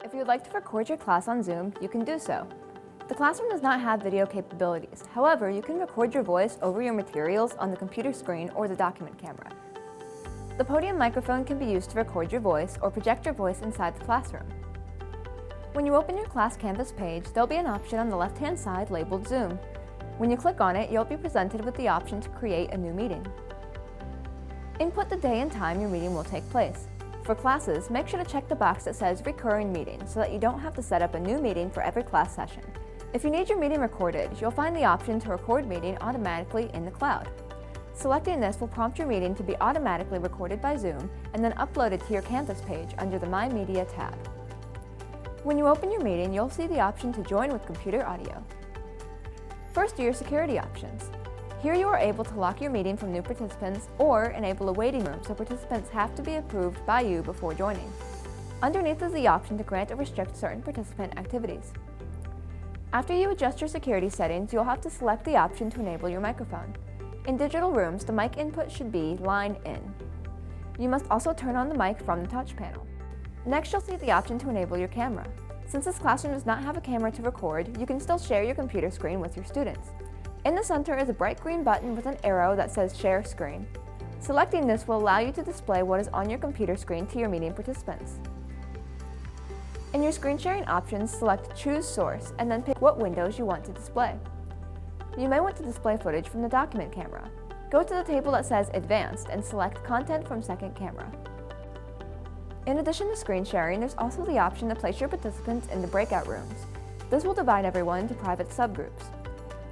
If you would like to record your class on Zoom, you can do so. The classroom does not have video capabilities. However, you can record your voice over your materials on the computer screen or the document camera. The podium microphone can be used to record your voice or project your voice inside the classroom. When you open your class Canvas page, there'll be an option on the left-hand side labeled Zoom. When you click on it, you'll be presented with the option to create a new meeting. Input the day and time your meeting will take place. For classes, make sure to check the box that says Recurring Meeting so that you don't have to set up a new meeting for every class session. If you need your meeting recorded, you'll find the option to record meeting automatically in the cloud. Selecting this will prompt your meeting to be automatically recorded by Zoom and then uploaded to your Canvas page under the My Media tab. When you open your meeting, you'll see the option to join with computer audio. First are your security options. Here you are able to lock your meeting from new participants or enable a waiting room so participants have to be approved by you before joining. Underneath is the option to grant or restrict certain participant activities. After you adjust your security settings, you'll have to select the option to enable your microphone. In digital rooms, the mic input should be line in. You must also turn on the mic from the touch panel. Next, you'll see the option to enable your camera. Since this classroom does not have a camera to record, you can still share your computer screen with your students. In the center is a bright green button with an arrow that says Share Screen. Selecting this will allow you to display what is on your computer screen to your meeting participants. In your screen sharing options, select Choose Source and then pick what windows you want to display. You may want to display footage from the document camera. Go to the table that says Advanced and select Content from Second Camera. In addition to screen sharing, there's also the option to place your participants in the breakout rooms. This will divide everyone into private subgroups.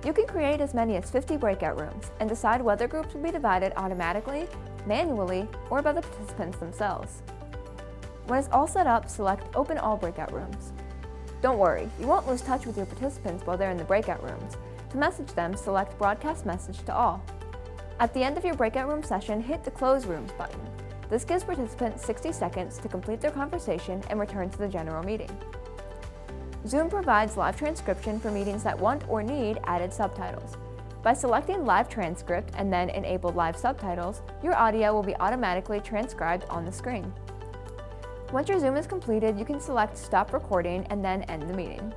You can create as many as 50 breakout rooms and decide whether groups will be divided automatically, manually, or by the participants themselves. When it's all set up, select Open All Breakout Rooms. Don't worry, you won't lose touch with your participants while they're in the breakout rooms. To message them, select Broadcast Message to All. At the end of your breakout room session, hit the Close Rooms button. This gives participants 60 seconds to complete their conversation and return to the general meeting. Zoom provides live transcription for meetings that want or need added subtitles. By selecting Live Transcript and then Enable Live Subtitles, your audio will be automatically transcribed on the screen. Once your Zoom is completed, you can select Stop Recording and then end the meeting.